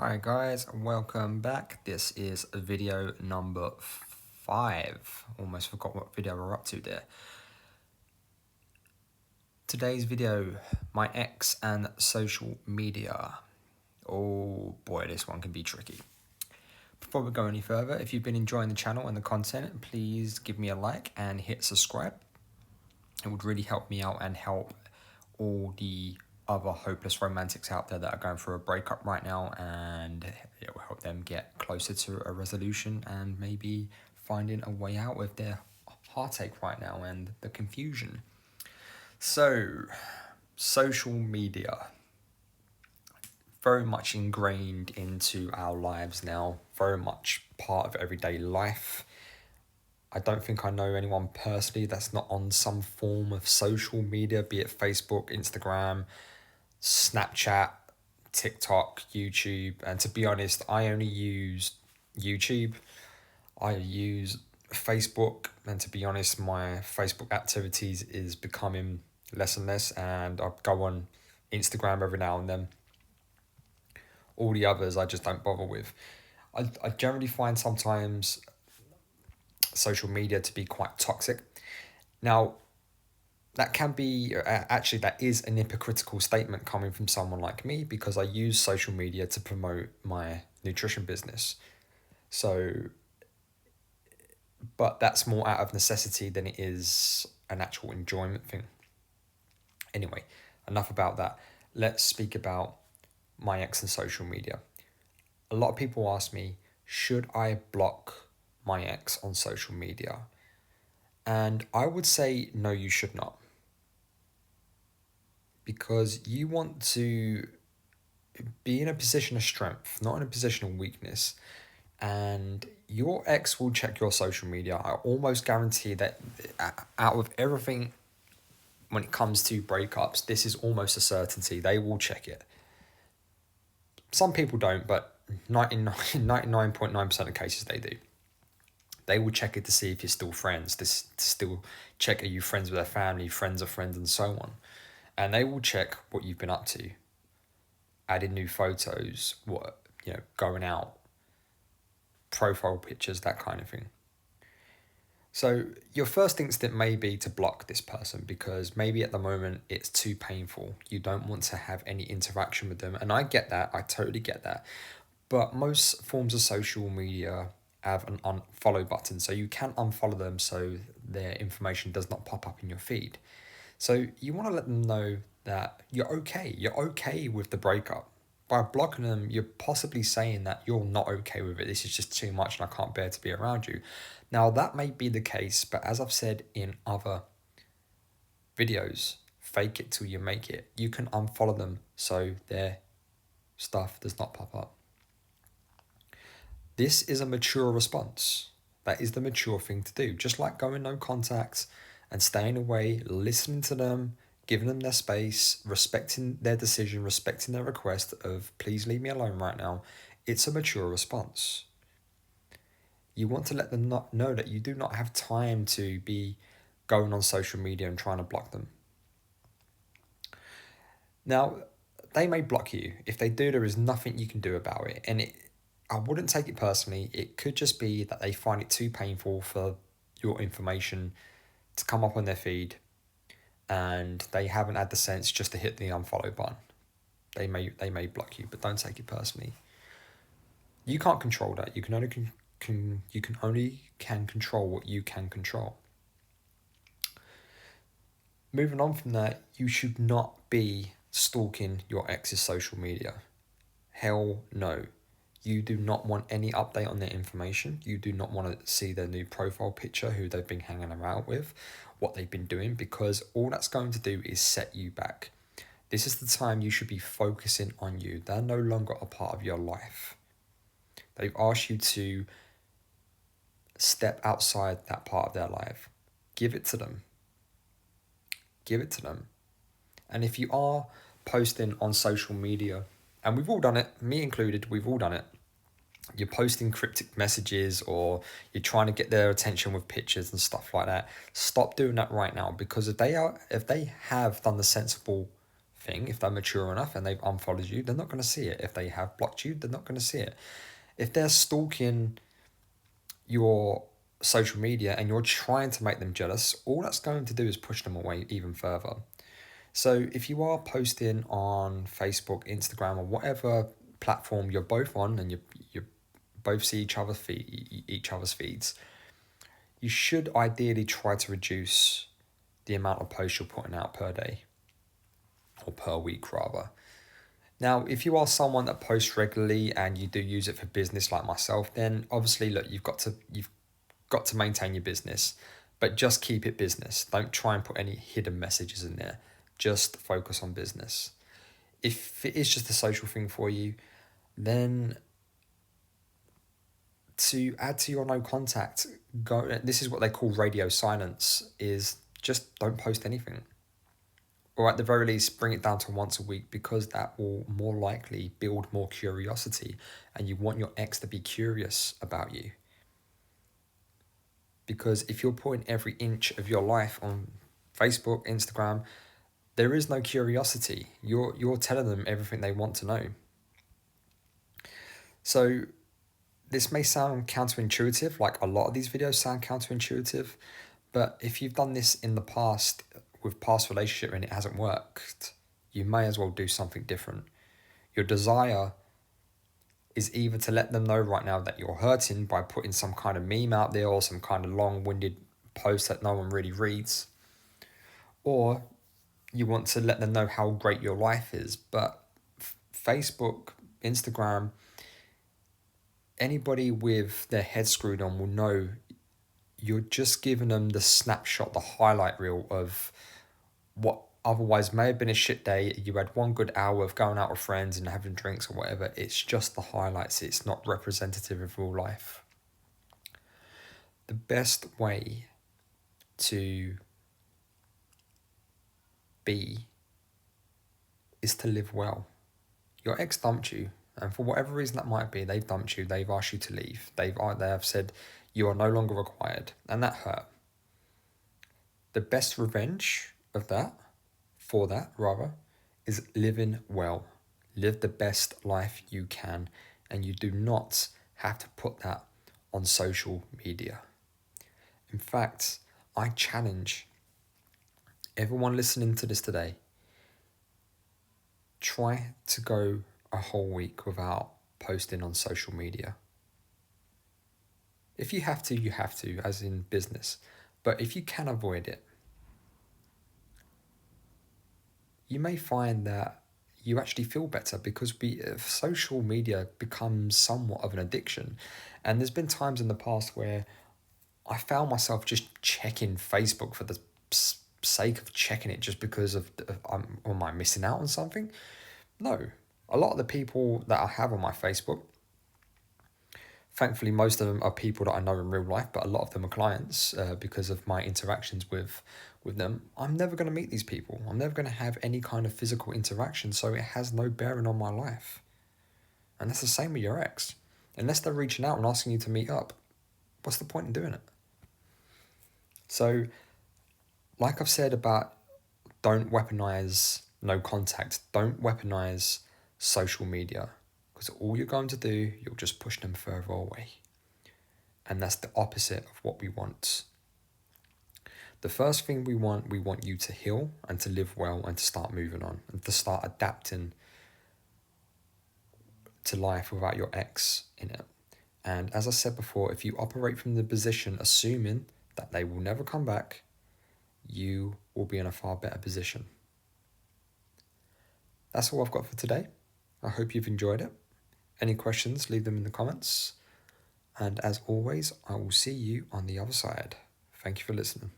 Hi guys, welcome back. This is video number 5. Almost forgot what video we're up to there. Today's video, my ex and social media. Oh boy, this one can be tricky. Before we go any further, if you've been enjoying the channel and the content, please give me a like and hit subscribe. It would really help me out and help all the other hopeless romantics out there that are going through a breakup right now, and it will help them get closer to a resolution and maybe finding a way out with their heartache right now and the confusion. So, social media, very much ingrained into our lives now, very much part of everyday life. I don't think I know anyone personally that's not on some form of social media, be it Facebook, Instagram, Snapchat, TikTok, YouTube. And to be honest, I only use YouTube. I use Facebook, and to be honest, my Facebook activities is becoming less and less, and I go on Instagram every now and then. All the others I just don't bother with. I generally find sometimes social media to be quite toxic. Now, that can be actually that is an hypocritical statement coming from someone like me, because I use social media to promote my nutrition business. So, but that's more out of necessity than it is an actual enjoyment thing. Anyway, enough about that. Let's speak about my ex and social media. A lot of people ask me, should I block my ex on social media? And I would say, no, you should not. Because you want to be in a position of strength, not in a position of weakness. And your ex will check your social media. I almost guarantee that out of everything, when it comes to breakups, this is almost a certainty. They will check it. Some people don't, but 99.9% of cases they do. They will check it to see if you're still friends, to still check, are you friends with their family, friends of friends, and so on. And they will check what you've been up to, adding new photos, going out, profile pictures, that kind of thing. So your first instinct may be to block this person because maybe at the moment it's too painful. You don't want to have any interaction with them. And I get that. I totally get that. But most forms of social media have an unfollow button. So you can unfollow them so their information does not pop up in your feed. So you want to let them know that you're okay. You're okay with the breakup. By blocking them, you're possibly saying that you're not okay with it. This is just too much and I can't bear to be around you. Now, that may be the case, but as I've said in other videos, fake it till you make it. You can unfollow them so their stuff does not pop up. This is a mature response. That is the mature thing to do. Just like going no contact and staying away, listening to them, giving them their space, respecting their decision, respecting their request of please leave me alone right now. It's a mature response. You want to let them not know that you do not have time to be going on social media and trying to block them. Now, they may block you. If they do, there is nothing you can do about it. And I wouldn't take it personally. It could just be that they find it too painful for your information to come up on their feed, and they haven't had the sense just to hit the unfollow button. They may block you, but don't take it personally. You can't control that. You can only control what you can control. Moving on from that, you should not be stalking your ex's social media. Hell no. You do not want any update on their information. You do not want to see their new profile picture, who they've been hanging around with, what they've been doing, because all that's going to do is set you back. This is the time you should be focusing on you. They're no longer a part of your life. They've asked you to step outside that part of their life. Give it to them. Give it to them. And if you are posting on social media, and we've all done it, me included, we've all done it. You're posting cryptic messages or you're trying to get their attention with pictures and stuff like that. Stop doing that right now, because if they have done the sensible thing. If they're mature enough and they've unfollowed you, they're not going to see it. If they have blocked you, they're not going to see it. If they're stalking your social media and you're trying to make them jealous, all that's going to do is push them away even further. So if you are posting on Facebook, Instagram, or whatever platform you're both on, and you both see each other's feeds, you should ideally try to reduce the amount of posts you're putting out per day, or per week rather. Now, if you are someone that posts regularly and you do use it for business like myself, then obviously look, you've got to maintain your business, but just keep it business. Don't try and put any hidden messages in there. Just focus on business. If it is just a social thing for you, then to add to your no contact, this is what they call radio silence, is just don't post anything. Or at the very least, bring it down to once a week, because that will more likely build more curiosity, and you want your ex to be curious about you. Because if you're putting every inch of your life on Facebook, Instagram, there is no curiosity. You're telling them everything they want to know. So this may sound counterintuitive, like a lot of these videos sound counterintuitive, but if you've done this in the past with past relationship and it hasn't worked, you may as well do something different. Your desire is either to let them know right now that you're hurting by putting some kind of meme out there or some kind of long-winded post that no one really reads, or you want to let them know how great your life is. But Facebook, Instagram, anybody with their head screwed on will know you're just giving them the snapshot, the highlight reel of what otherwise may have been a shit day. You had one good hour of going out with friends and having drinks or whatever. It's just the highlights. It's not representative of real life. The best way to be is to live well. Your ex dumped you, and for whatever reason that might be, they've dumped you, they've asked you to leave, they have said you are no longer required, and that hurt. The best revenge of that, is living well. Live the best life you can, and you do not have to put that on social media. In fact, I challenge everyone listening to this today, try to go a whole week without posting on social media. If you have to, you have to, as in business. But if you can avoid it, you may find that you actually feel better, because social media becomes somewhat of an addiction. And there's been times in the past where I found myself just checking Facebook for the sake of checking it, just because am I missing out on something? No. A lot of the people that I have on my Facebook, thankfully most of them are people that I know in real life, but a lot of them are clients because of my interactions with them. I'm never going to meet these people. I'm never going to have any kind of physical interaction, so it has no bearing on my life. And that's the same with your ex. Unless they're reaching out and asking you to meet up, what's the point in doing it? So, like I've said about don't weaponize no contact, don't weaponize social media, because all you're going to do, you'll just push them further away. And that's the opposite of what we want. The first thing we want you to heal and to live well and to start moving on and to start adapting to life without your ex in it. And as I said before, if you operate from the position assuming that they will never come back, you will be in a far better position. That's all I've got for today. I hope you've enjoyed it. Any questions, leave them in the comments. And as always, I will see you on the other side. Thank you for listening.